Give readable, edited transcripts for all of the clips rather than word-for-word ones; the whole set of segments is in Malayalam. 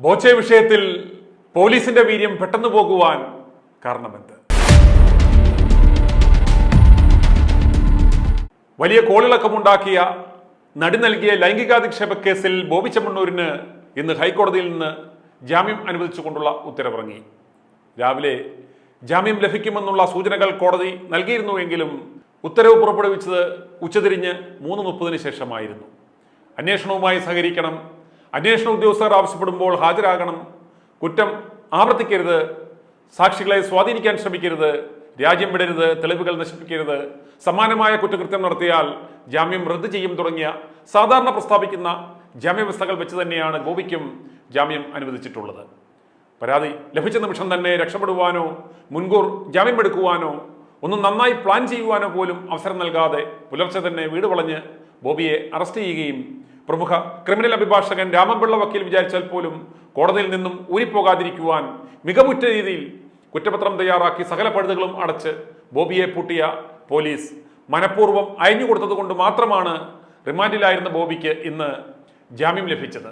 ബോച്ചെ വിഷയത്തിൽ പോലീസിന്റെ വീര്യം പെട്ടെന്ന് പോകുവാൻ കാരണമെന്ത്? വലിയ കോളിളക്കമുണ്ടാക്കിയ നടി നൽകിയ ലൈംഗികാധിക്ഷേപ കേസിൽ ബോബി ചെമ്മണ്ണൂരിന് ഇന്ന് ഹൈക്കോടതിയിൽ നിന്ന് ജാമ്യം അനുവദിച്ചുകൊണ്ടുള്ള ഉത്തരവിറങ്ങി. രാവിലെ ജാമ്യം ലഭിക്കുമെന്നുള്ള സൂചനകൾ കോടതി നൽകിയിരുന്നുവെങ്കിലും ഉത്തരവ് പുറപ്പെടുവിച്ചത് ഉച്ചതിരിഞ്ഞ് 3:30 ശേഷമായിരുന്നു. അന്വേഷണവുമായി സഹകരിക്കണം, അന്വേഷണ ഉദ്യോഗസ്ഥർ ആവശ്യപ്പെടുമ്പോൾ ഹാജരാകണം, കുറ്റം ആവർത്തിക്കരുത്, സാക്ഷികളെ സ്വാധീനിക്കാൻ ശ്രമിക്കരുത്, രാജ്യം വിടരുത്, തെളിവുകൾ നശിപ്പിക്കരുത്, സമാനമായ കുറ്റകൃത്യം നടത്തിയാൽ ജാമ്യം റദ്ദ് ചെയ്യും തുടങ്ങിയ സാധാരണ പ്രസ്താവിക്കുന്ന ജാമ്യവ്യവസ്ഥകൾ വെച്ച് തന്നെയാണ് ബോബിക്കും ജാമ്യം അനുവദിച്ചിട്ടുള്ളത്. പരാതി ലഭിച്ച നിമിഷം തന്നെ രക്ഷപ്പെടുവാനോ മുൻകൂർ ജാമ്യമെടുക്കുവാനോ ഒന്ന് നന്നായി പ്ലാൻ ചെയ്യുവാനോ പോലും അവസരം നൽകാതെ പുലർച്ചെ തന്നെ വീട് വളഞ്ഞ് ബോബിയെ അറസ്റ്റ് ചെയ്യുകയും പ്രമുഖ ക്രിമിനൽ അഭിഭാഷകൻ രാമൻപിള്ള വക്കീൽ വിചാരിച്ചാൽ പോലും കോടതിയിൽ നിന്നും ഊരിപ്പോകാതിരിക്കുവാൻ മികവുറ്റ രീതിയിൽ കുറ്റപത്രം തയ്യാറാക്കി സകല പഴുതുകളും അടച്ച് ബോബിയെ പൂട്ടിയ പോലീസ് മനഃപൂർവ്വം അയഞ്ഞുകൊടുത്തത് കൊണ്ട് മാത്രമാണ് റിമാൻഡിലായിരുന്ന ബോബിക്ക് ഇന്ന് ജാമ്യം ലഭിച്ചത്.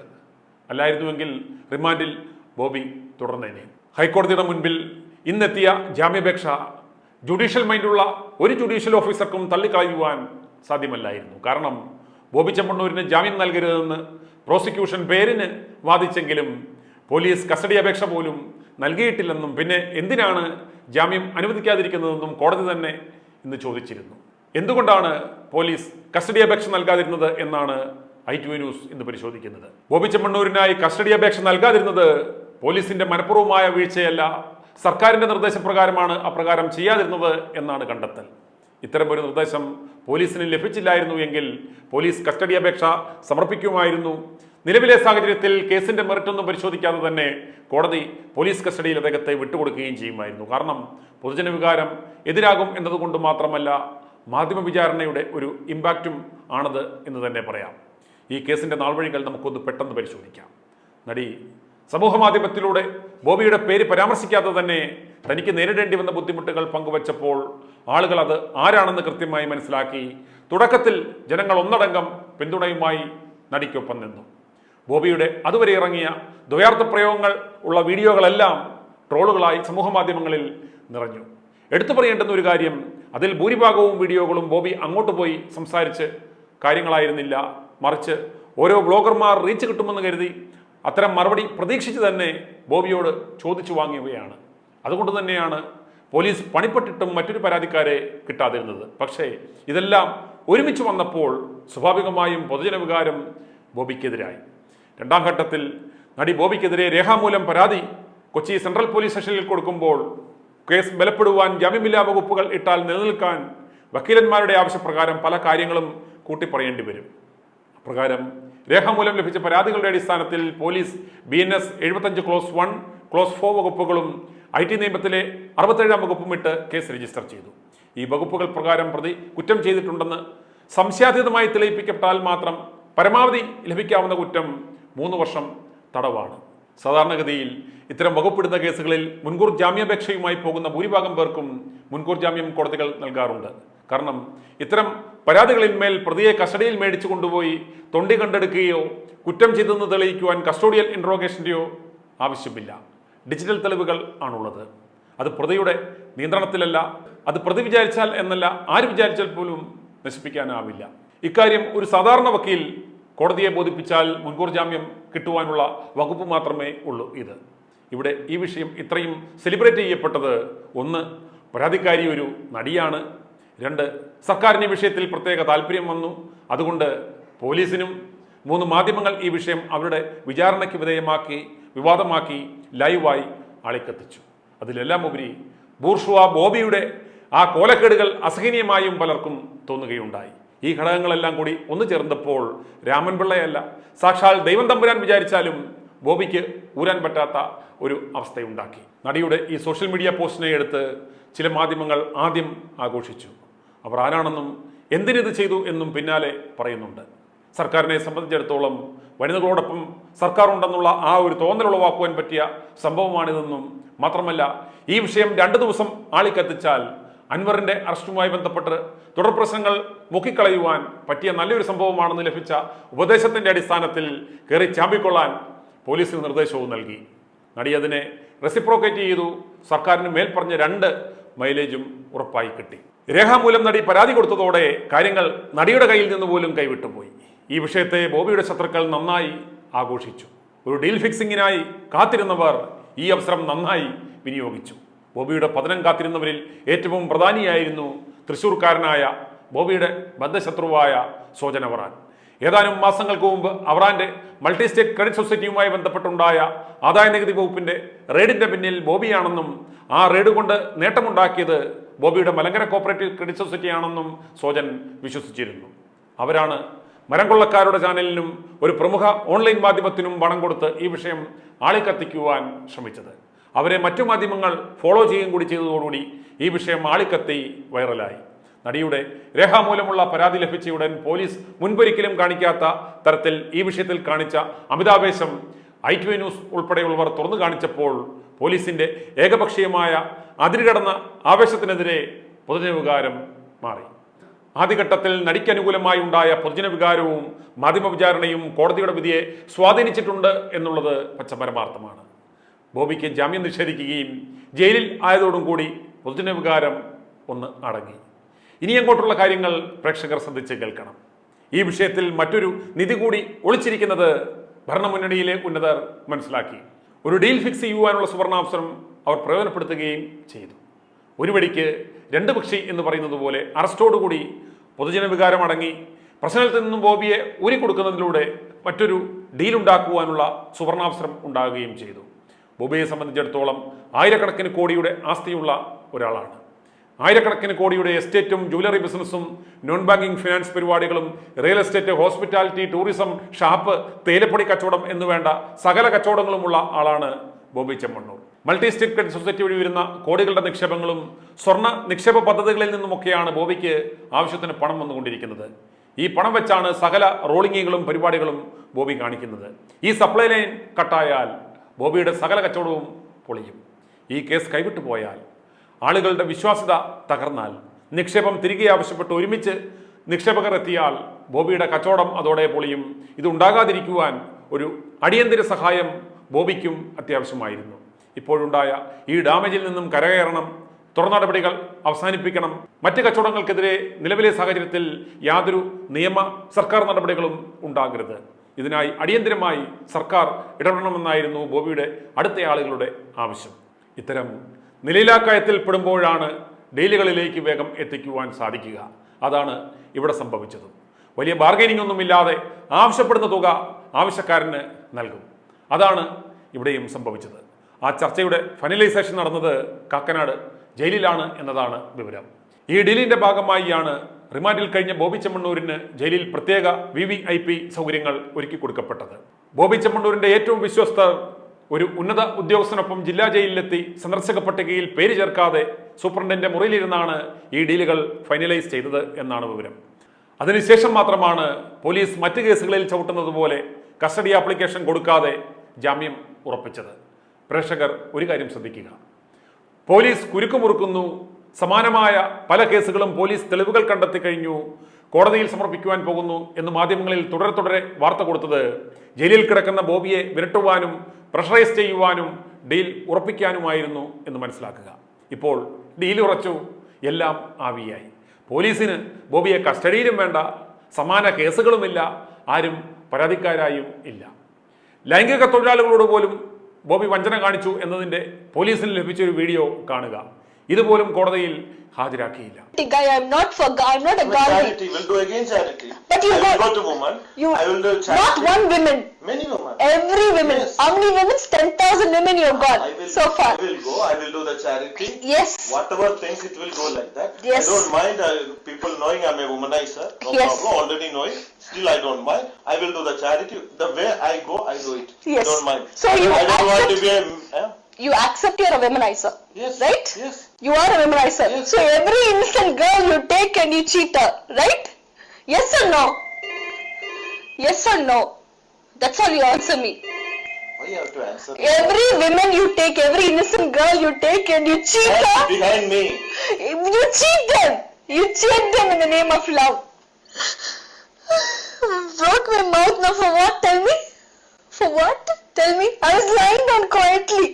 അല്ലായിരുന്നുവെങ്കിൽ റിമാൻഡിൽ ബോബി തുടർന്നേനെ. ഹൈക്കോടതിയുടെ മുൻപിൽ ഇന്നെത്തിയ ജാമ്യാപേക്ഷ ജുഡീഷ്യൽ മൈൻഡുള്ള ഒരു ജുഡീഷ്യൽ ഓഫീസർക്കും തള്ളിക്കളയുവാൻ സാധ്യമല്ലായിരുന്നു. കാരണം ബോബി ചെമ്മണ്ണൂരിന് ജാമ്യം നൽകരുതെന്ന് പ്രോസിക്യൂഷൻ പേരിന് വാദിച്ചെങ്കിലും പോലീസ് കസ്റ്റഡി അപേക്ഷ പോലും നൽകിയിട്ടില്ലെന്നും പിന്നെ എന്തിനാണ് ജാമ്യം അനുവദിക്കാതിരിക്കുന്നതെന്നും കോടതി തന്നെ ഇന്ന് ചോദിച്ചിരുന്നു. എന്തുകൊണ്ടാണ് പോലീസ് കസ്റ്റഡി അപേക്ഷ നൽകാതിരുന്നത് എന്നാണ് i2 ന്യൂസ് ഇന്ന് പരിശോധിക്കുന്നത്. ബോബി ചെമ്മണ്ണൂരിനായി കസ്റ്റഡി അപേക്ഷ നൽകാതിരുന്നത് പോലീസിന്റെ മനഃപൂർവ്വമായ വീഴ്ചയല്ല, സർക്കാരിന്റെ നിർദ്ദേശപ്രകാരമാണ് അപ്രകാരം ചെയ്യാതിരുന്നത് എന്നാണ് കണ്ടെത്തൽ. ഇത്തരമൊരു നിർദ്ദേശം പോലീസിന് ലഭിച്ചില്ലായിരുന്നു എങ്കിൽ പോലീസ് കസ്റ്റഡി അപേക്ഷ സമർപ്പിക്കുമായിരുന്നു. നിലവിലെ സാഹചര്യത്തിൽ കേസിന്റെ മെറിറ്റൊന്നും പരിശോധിക്കാതെ തന്നെ കോടതി പോലീസ് കസ്റ്റഡിയിൽ അദ്ദേഹത്തെ വിട്ടുകൊടുക്കുകയും ചെയ്യുമായിരുന്നു. കാരണം പൊതുജന വികാരം എതിരാകും എന്നതുകൊണ്ട് മാത്രമല്ല, മാധ്യമ വിചാരണയുടെ ഒരു ഇമ്പാക്റ്റും ആണത് എന്ന് തന്നെ പറയാം. ഈ കേസിന്റെ നാൾവഴികൾ നമുക്കൊന്ന് പെട്ടെന്ന് പരിശോധിക്കാം. നടി സമൂഹ മാധ്യമത്തിലൂടെ ബോബിയുടെ പേര് പരാമർശിക്കാതെ തന്നെ തനിക്ക് നേരിടേണ്ടി വന്ന ബുദ്ധിമുട്ടുകൾ പങ്കുവച്ചപ്പോൾ ആളുകൾ അത് ആരാണെന്ന് കൃത്യമായി മനസ്സിലാക്കി. തുടക്കത്തിൽ ജനങ്ങൾ ഒന്നടങ്കം പിന്തുണയുമായി നടിക്കൊപ്പം നിന്നു. ബോബിയുടെ അതുവരെ ഇറങ്ങിയ ദ്വയാർത്ഥ പ്രയോഗങ്ങൾ ഉള്ള വീഡിയോകളെല്ലാം ട്രോളുകളായി സമൂഹ മാധ്യമങ്ങളിൽ നിറഞ്ഞു. എടുത്തു പറയേണ്ടുന്ന ഒരു കാര്യം, അതിൽ ഭൂരിഭാഗവും വീഡിയോകളും ബോബി അങ്ങോട്ട് പോയി സംസാരിച്ച് കാര്യങ്ങളായിരുന്നില്ല, മറിച്ച് ഓരോ ബ്ലോഗർമാർ റീച്ച് കിട്ടുമെന്ന് കരുതി അത്തരം മറുപടി പ്രതീക്ഷിച്ച് തന്നെ ബോബിയോട് ചോദിച്ചു വാങ്ങിയവയാണ്. അതുകൊണ്ട് തന്നെയാണ് പോലീസ് പണിപ്പെട്ടിട്ടും മറ്റൊരു പരാതിക്കാരെ കിട്ടാതിരുന്നത്. പക്ഷേ ഇതെല്ലാം ഒരുമിച്ച് വന്നപ്പോൾ സ്വാഭാവികമായും പൊതുജന വികാരം ബോബിക്കെതിരായി. രണ്ടാം ഘട്ടത്തിൽ നടി ബോബിക്കെതിരെ രേഖാമൂലം പരാതി കൊച്ചി സെൻട്രൽ പോലീസ് സ്റ്റേഷനിൽ കൊടുക്കുമ്പോൾ കേസ് ബലപ്പെടുവാൻ ജാമ്യമില്ലാ വകുപ്പുകൾ ഇട്ടാൽ നിലനിൽക്കാൻ വക്കീലന്മാരുടെ ആവശ്യപ്രകാരം പല കാര്യങ്ങളും കൂട്ടിപ്പറയേണ്ടി വരും. അപ്രകാരം രേഖാമൂലം ലഭിച്ച പരാതികളുടെ അടിസ്ഥാനത്തിൽ പോലീസ് BNS 75 ക്ലോസ് 1 ക്ലോസ് 4 വകുപ്പുകളും IT നിയമത്തിലെ 67 വകുപ്പും ഇട്ട് കേസ് രജിസ്റ്റർ ചെയ്തു. ഈ വകുപ്പുകൾ പ്രകാരം പ്രതി കുറ്റം ചെയ്തിട്ടുണ്ടെന്ന് സംശയാതീതമായി തെളിയിപ്പിക്കപ്പെട്ടാൽ മാത്രം പരമാവധി ലഭിക്കാവുന്ന കുറ്റം 3 വർഷം തടവാണ്. സാധാരണഗതിയിൽ ഇത്തരം വകുപ്പിടുന്ന കേസുകളിൽ മുൻകൂർ ജാമ്യാപേക്ഷയുമായി പോകുന്ന ഭൂരിഭാഗം പേർക്കും മുൻകൂർ ജാമ്യം കോടതികൾ നൽകാറുണ്ട്. കാരണം ഇത്തരം പരാതികളിന്മേൽ പ്രതിയെ കസ്റ്റഡിയിൽ മേടിച്ചു കൊണ്ടുപോയി തൊണ്ടി കണ്ടെടുക്കുകയോ കുറ്റം ചെയ്തെന്ന് തെളിയിക്കുവാൻ കസ്റ്റോഡിയൽ ഇൻട്രോഗേഷൻ്റെയോ ആവശ്യമില്ല. ഡിജിറ്റൽ തെളിവുകൾ ആണുള്ളത്. അത് പ്രതിയുടെ നിയന്ത്രണത്തിലല്ല, അത് പ്രതി വിചാരിച്ചാൽ എന്നല്ല, ആര് വിചാരിച്ചാൽ പോലും നശിപ്പിക്കാനാവില്ല. ഇക്കാര്യം ഒരു സാധാരണ വക്കീൽ കോടതിയെ ബോധിപ്പിച്ചാൽ മുൻകൂർ ജാമ്യം കിട്ടുവാനുള്ള വകുപ്പ് മാത്രമേ ഉള്ളൂ. ഇവിടെ ഈ വിഷയം ഇത്രയും സെലിബ്രേറ്റ് ചെയ്യപ്പെട്ടത്, ഒന്ന്, പരാതിക്കാരി ഒരു നടിയാണ്, 2, സർക്കാരിന് ഈ വിഷയത്തിൽ പ്രത്യേക താല്പര്യം വന്നു, അതുകൊണ്ട് പോലീസിനും, 3, മാധ്യമങ്ങൾ ഈ വിഷയം അവരുടെ വിചാരണയ്ക്ക് വിധേയമാക്കി വിവാദമാക്കി ലൈവായി ആളിക്കത്തിച്ചു. അതിലെല്ലാം ഉപരി ബൂർഷ്വാ ബോബിയുടെ ആ കോലക്കേടുകൾ അസഹനീയമായും പലർക്കും തോന്നുകയുണ്ടായി. ഈ ഘടകങ്ങളെല്ലാം കൂടി ഒന്നു ചേർന്നപ്പോൾ രാമൻപിള്ളയല്ല, സാക്ഷാൽ ദൈവം തമ്പുരാൻ വിചാരിച്ചാലും ബോബിക്ക് ഊരാൻ പറ്റാത്ത ഒരു അവസ്ഥയുണ്ടാക്കി. നടിയുടെ ഈ സോഷ്യൽ മീഡിയ പോസ്റ്റിനെ എടുത്ത് ചില മാധ്യമങ്ങൾ ആദ്യം ആഘോഷിച്ചു. അവർ ആരാണെന്നും എന്തിനിത് ചെയ്തു എന്നും പിന്നാലെ പറയുന്നുണ്ട്. സർക്കാരിനെ സംബന്ധിച്ചിടത്തോളം വനിതകളോടൊപ്പം സർക്കാർ ഉണ്ടെന്നുള്ള ആ ഒരു തോന്നലുളവാക്കുവാൻ പറ്റിയ സംഭവമാണിതെന്നും മാത്രമല്ല, ഈ വിഷയം 2 ദിവസം ആളിക്കത്തിച്ചാൽ അൻവറിന്റെ അറസ്റ്റുമായി ബന്ധപ്പെട്ട് തുടർ പ്രശ്നങ്ങൾ മുക്കിക്കളയുവാൻ പറ്റിയ നല്ലൊരു സംഭവമാണെന്ന് ലഭിച്ച ഉപദേശത്തിന്റെ അടിസ്ഥാനത്തിൽ കയറി ചാമ്പിക്കൊള്ളാൻ പോലീസിന് നിർദ്ദേശവും നൽകി. നടി അതിനെ റെസിപ്രോക്കേറ്റ് ചെയ്തു. സർക്കാരിന് മേൽ പറഞ്ഞ 2 മൈലേജും ഉറപ്പായി കിട്ടി. രേഖാമൂലം നടി പരാതി കൊടുത്തതോടെ കാര്യങ്ങൾ നടിയുടെ കയ്യിൽ നിന്ന് പോലും കൈവിട്ടുപോയി. ഈ വിഷയത്തെ ബോബിയുടെ ശത്രുക്കൾ നന്നായി ആഘോഷിച്ചു. ഒരു ഡീൽ ഫിക്സിങ്ങിനായി കാത്തിരുന്നവർ ഈ അവസരം നന്നായി വിനിയോഗിച്ചു. ബോബിയുടെ പതനം കാത്തിരുന്നവരിൽ ഏറ്റവും പ്രധാനിയായിരുന്നു തൃശ്ശൂർക്കാരനായ ബോബിയുടെ ബദ്ധശത്രുവായ സോജൻ അവറാൻ. ഏതാനും മാസങ്ങൾക്ക് മുമ്പ് അവറാന്റെ മൾട്ടി സ്റ്റേറ്റ് ക്രെഡിറ്റ് സൊസൈറ്റിയുമായി ബന്ധപ്പെട്ടുണ്ടായ ആദായ നികുതി വകുപ്പിന്റെ റെയ്ഡിന്റെ പിന്നിൽ ബോബിയാണെന്നും ആ റെയ്ഡ് കൊണ്ട് നേട്ടമുണ്ടാക്കിയത് ബോബിയുടെ മലങ്കര കോപ്പറേറ്റീവ് ക്രെഡിറ്റ് സൊസൈറ്റിയാണെന്നും സോജൻ വിശ്വസിച്ചിരുന്നു. അവരാണ് മരം കൊള്ളക്കാരുടെ ചാനലിനും ഒരു പ്രമുഖ ഓൺലൈൻ മാധ്യമത്തിനും പണം കൊടുത്ത് ഈ വിഷയം ആളിക്കത്തിക്കുവാൻ ശ്രമിച്ചത്. അവരെ മറ്റു മാധ്യമങ്ങൾ ഫോളോ ചെയ്യുകയും കൂടി ചെയ്തതോടുകൂടി ഈ വിഷയം ആളിക്കത്തി വൈറലായി. നടിയുടെ രേഖാമൂലമുള്ള പരാതി ലഭിച്ചയുടൻ പോലീസ് മുൻപൊരിക്കലും കാണിക്കാത്ത തരത്തിൽ ഈ വിഷയത്തിൽ കാണിച്ച അമിതാവേശം ITV ന്യൂസ് ഉൾപ്പെടെയുള്ളവർ തുറന്നു കാണിച്ചപ്പോൾ പോലീസിന്റെ ഏകപക്ഷീയമായ അതിരുകടന്ന ആവേശത്തിനെതിരെ പൊതുജനവികാരം മാറി. ആദ്യഘട്ടത്തിൽ നടിക്ക് അനുകൂലമായി ഉണ്ടായ പൊതുജനവികാരവും മാധ്യമ വിചാരണയും കോടതിയുടെ വിധിയെ സ്വാധീനിച്ചിട്ടുണ്ട് എന്നുള്ളത് പച്ചപരമാർത്ഥമാണ്. ബോബിക്ക് ജാമ്യം നിഷേധിക്കുകയും ജയിലിൽ ആയതോടും കൂടി പൊതുജനവികാരം ഒന്ന് അടങ്ങി. ഇനി അങ്ങോട്ടുള്ള കാര്യങ്ങൾ പ്രേക്ഷകർ ശ്രദ്ധിച്ച് കേൾക്കണം. ഈ വിഷയത്തിൽ മറ്റൊരു നിധി കൂടി ഒളിച്ചിരിക്കുന്നത് ഭരണമുന്നണിയിലെ ഉന്നതർ മനസ്സിലാക്കി. ഒരു ഡീൽ ഫിക്സ് ചെയ്യുവാനുള്ള സുവർണാവസരം അവർ പ്രയോജനപ്പെടുത്തുകയും ചെയ്തു. ഒരു വെടിക്ക് 2 പക്ഷി എന്ന് പറയുന്നത് പോലെ അറസ്റ്റോടുകൂടി പൊതുജനവികാരം അടങ്ങി. പ്രശ്നത്തിൽ നിന്നും ബോബിയെ ഊരിക്കൊടുക്കുന്നതിലൂടെ മറ്റൊരു ഡീൽ ഉണ്ടാക്കുവാനുള്ള സുവർണാവസരം ഉണ്ടാകുകയും ചെയ്തു. ബോബിയെ സംബന്ധിച്ചിടത്തോളം ആയിരക്കണക്കിന് കോടിയുടെ ആസ്തിയുള്ള ഒരാളാണ്. ആയിരക്കണക്കിന് കോടിയുടെ എസ്റ്റേറ്റും ജ്വല്ലറി ബിസിനസ്സും നോൺ ബാങ്കിങ് ഫിനാൻസ് പരിപാടികളും real estate, hospitality, tourism, shop, തേയിലപ്പൊടി കച്ചവടം എന്നുവേണ്ട സകല കച്ചവടങ്ങളുമുള്ള ആളാണ് Boby Chemmanur. Multi state credit society വഴി വരുന്ന കോടികളുടെ നിക്ഷേപങ്ങളും സ്വർണ്ണ നിക്ഷേപ പദ്ധതികളിൽ നിന്നുമൊക്കെയാണ് ബോബിക്ക് ആവശ്യത്തിന് പണം വന്നുകൊണ്ടിരിക്കുന്നത്. ഈ പണം വെച്ചാണ് സകല റോളിങ്ങുകളും പരിപാടികളും ബോബി കാണിക്കുന്നത്. ഈ സപ്ലൈ ലൈൻ കട്ടായാൽ ബോബിയുടെ സകല കച്ചവടവും പൊളിയും. ഈ കേസ് കൈവിട്ടു പോയാൽ, ആളുകളുടെ വിശ്വാസ്യത തകർന്നാൽ, നിക്ഷേപം തിരികെ ആവശ്യപ്പെട്ട് ഒരുമിച്ച് നിക്ഷേപകർ എത്തിയാൽ ബോബിയുടെ കച്ചവടം അതോടെ പൊളിയും. ഇതുണ്ടാകാതിരിക്കുവാൻ ഒരു അടിയന്തര സഹായം ബോബിക്കും അത്യാവശ്യമായിരുന്നു. ഇപ്പോഴുണ്ടായ ഈ ഡാമേജിൽ നിന്നും കരകയറണം, തുടർ നടപടികൾ അവസാനിപ്പിക്കണം. മറ്റ് കച്ചവടങ്ങൾക്കെതിരെ നിലവിലെ സാഹചര്യത്തിൽ യാതൊരു സർക്കാർ നടപടികളും ഉണ്ടാകരുത്. ഇതിനായി അടിയന്തരമായി സർക്കാർ ഇടപെടണമെന്നായിരുന്നു ബോബിയുടെ അടുത്ത ആളുകളുടെ ആവശ്യം. ഇത്തരം നിലയിലാക്കയത്തിൽ പെടുമ്പോഴാണ് ഡീലുകളിലേക്ക് വേഗം എത്തിക്കുവാൻ സാധിക്കുക. അതാണ് ഇവിടെ സംഭവിച്ചത്. വലിയ ബാർഗൈനിങ് ഒന്നുമില്ലാതെ ആവശ്യപ്പെടുന്ന തുക ആവശ്യക്കാരന് നൽകും. അതാണ് ഇവിടെയും സംഭവിച്ചത്. ആ ചർച്ചയുടെ ഫൈനലൈസേഷൻ നടന്നത് കാക്കനാട് ജയിലിലാണ് എന്നതാണ് വിവരം. ഈ ഡീലിന്റെ ഭാഗമായിയാണ് റിമാൻഡിൽ കഴിഞ്ഞ ബോബി ചെമ്മണ്ണൂരിന് ജയിലിൽ പ്രത്യേക VVIP സൗകര്യങ്ങൾ ഒരുക്കി കൊടുക്കപ്പെട്ടത്. ബോബി ചെമ്മണ്ണൂരിന്റെ ഏറ്റവും വിശ്വസ്തർ ഒരു ഉന്നത ഉദ്യോഗസ്ഥനൊപ്പം ജില്ലാ ജയിലിലെത്തി സന്ദർശക പട്ടികയിൽ പേര് ചേർക്കാതെ സൂപ്രണ്ടിന്റെ മുറിയിലിരുന്നാണ് ഈ ഡീലുകൾ ഫൈനലൈസ് ചെയ്തത് എന്നാണ് വിവരം. അതിനുശേഷം മാത്രമാണ് പോലീസ് മറ്റ് കേസുകളിൽ ചവിട്ടുന്നത് പോലെ കസ്റ്റഡി ആപ്ലിക്കേഷൻ കൊടുക്കാതെ ജാമ്യം ഉറപ്പിച്ചത്. പ്രേക്ഷകർ ഒരു കാര്യം ശ്രദ്ധിക്കുക. പോലീസ് കുരുക്കുമുറുക്കുന്നു. സമാനമായ പല കേസുകളും പോലീസ് തെളിവുകൾ കണ്ടെത്തി കഴിഞ്ഞു, കോടതിയിൽ സമർപ്പിക്കുവാൻ പോകുന്നു എന്ന് മാധ്യമങ്ങളിൽ തുടരെ വാർത്ത കൊടുത്തത് ജയിലിൽ കിടക്കുന്ന ബോബിയെ വിരട്ടുവാനും പ്രഷറൈസ് ചെയ്യുവാനും ഡീൽ ഉറപ്പിക്കാനുമായിരുന്നു എന്ന് മനസ്സിലാക്കുക. ഇപ്പോൾ ഡീൽ ഉറച്ചു, എല്ലാം ആവിയായി. പോലീസിന് ബോബിയെ കസ്റ്റഡിയിലും വേണ്ട, സമാന കേസുകളുമില്ല, ആരും പരാതിക്കാരായും ഇല്ല. ലൈംഗിക തൊഴിലാളികളോട് പോലും ബോബി വഞ്ചന കാണിച്ചു എന്നതിന്റെ പോലീസിന് ലഭിച്ചൊരു വീഡിയോ കാണുക. ഇതുപോലും കോടതിയിൽ ഹാജരാക്കിയില്ല. I'm not a god. Charity will do again charity. But you go to woman. I will do charity. Not one woman. Many women. Every woman. Yes. How many women? 10,000 women you have got so far. I will go. I will do the charity. Yes. Whatever things it will go like that. Yes. I don't mind people knowing I'm a womanizer. No Yes. problem. Already knowing. Still I don't mind. I will do the charity. The way I go, I do it. Yes. I don't mind. So you I don't want to be You accept you're a womanizer. Yes. Right? Yes. You are a womanizer. Yes. So every innocent girl you take and you cheat her, right? Yes or no? Yes or no? That's all you answer me. Why you have to answer? Every woman you take, every innocent girl you take and you cheat That's her. behind me. You cheat them. You cheat them in the name of love. Broke my mouth now for what? Tell me. For what? Tell me. I was lying down quietly.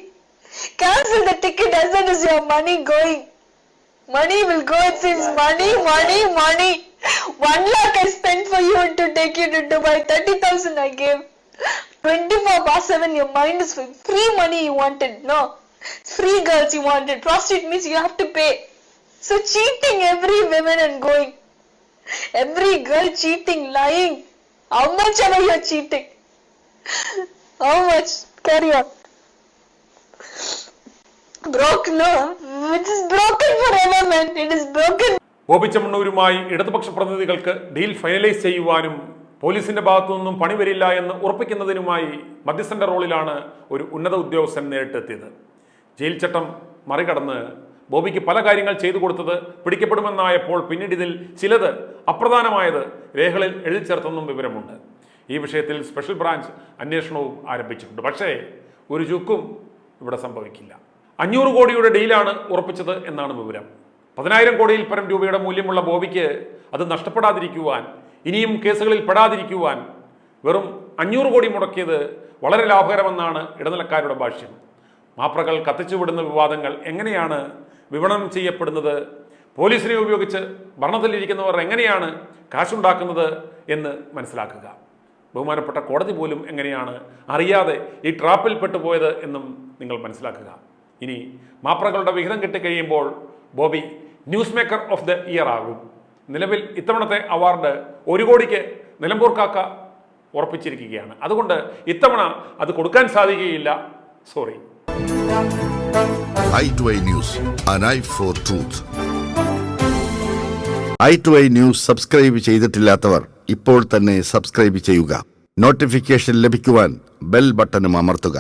Cancel the ticket as that is your money going. Money will go, it seems. Money. 1 lakh I spent for you to take you to Dubai. 30,000 I gave. 24/7 your mind is free. Free money you wanted. No. Free girls you wanted. Prostitute means you have to pay. So cheating every woman and going. Every girl cheating, lying. How much ever you're cheating? How much? Carry on. Broke, no. It is broken forever, man. It is broken. Bobby ചെമ്മണ്ണൂരുമായി ഇടതുപക്ഷ പ്രതിനിധികൾക്ക് ഡീൽ ഫൈനലൈസ് ചെയ്യുവാനും പോലീസിന്റെ ഭാഗത്തു നിന്നും പണി വരില്ല എന്ന് ഉറപ്പിക്കുന്നതിനുമായി മധ്യസ്ഥന്റെ റോളിലാണ് ഒരു ഉന്നത ഉദ്യോഗസ്ഥൻ നേരിട്ടെത്തിയത്. ജയിൽ ചട്ടം മറികടന്ന് ബോബിക്ക് പല കാര്യങ്ങൾ ചെയ്തു കൊടുത്തത് പിടിക്കപ്പെടുമെന്നായപ്പോൾ പിന്നീട് ഇതിൽ ചിലത് അപ്രധാനമായത് രേഖകളിൽ എഴുതി ചേർത്തെന്നും വിവരമുണ്ട്. ഈ വിഷയത്തിൽ സ്പെഷ്യൽ ബ്രാഞ്ച് അന്വേഷണവും ആരംഭിച്ചിട്ടുണ്ട്. പക്ഷേ ഒരു ചുക്കും ഇവിടെ സംഭവിക്കില്ല. 500 കോടിയുടെ ഡീലാണ് ഉറപ്പിച്ചത് എന്നാണ് വിവരം. 10,000 കോടിയിൽ പരം രൂപയുടെ മൂല്യമുള്ള ബോബിക്ക് അത് നഷ്ടപ്പെടാതിരിക്കുവാൻ, ഇനിയും കേസുകളിൽ പെടാതിരിക്കുവാൻ വെറും 500 കോടി മുടക്കിയത് വളരെ ലാഭകരമെന്നാണ് ഇടനിലക്കാരുടെ ഭാഷ്യം. മാപ്രകൾ കത്തിച്ചുവിടുന്ന വിവാദങ്ങൾ എങ്ങനെയാണ് വിപണനം ചെയ്യപ്പെടുന്നത്, പോലീസിനെ ഉപയോഗിച്ച് ഭരണത്തിലിരിക്കുന്നവർ എങ്ങനെയാണ് കാശുണ്ടാക്കുന്നത് എന്ന് മനസ്സിലാക്കുക. ബഹുമാനപ്പെട്ട കോടതി പോലും എങ്ങനെയാണ് അറിയാതെ ഈ ട്രാപ്പിൽ പെട്ടുപോയത് എന്നും നിങ്ങൾ മനസ്സിലാക്കുക. ഇനി മാപ്രകളുടെ വിഹിതം കിട്ടിക്കഴിയുമ്പോൾ Boby news maker of the year ആകും. നിലവിൽ ഇത്തവണത്തെ അവാർഡ് 1 കോടിക്ക് നിലമ്പൂർ കാക്ക ഉറപ്പിച്ചിരിക്കുകയാണ്. അതുകൊണ്ട് ഇത്തവണ അത് കൊടുക്കാൻ സാധിക്കുകയില്ല. Sorry. i2i News, an eye for truth. i2i News subscribe ചെയ്തിട്ടില്ലാത്തവർ ഇപ്പോൾ തന്നെ സബ്സ്ക്രൈബ് ചെയ്യുക. നോട്ടിഫിക്കേഷൻ ലഭിക്കുവാൻ ബെൽ ബട്ടണും അമർത്തുക.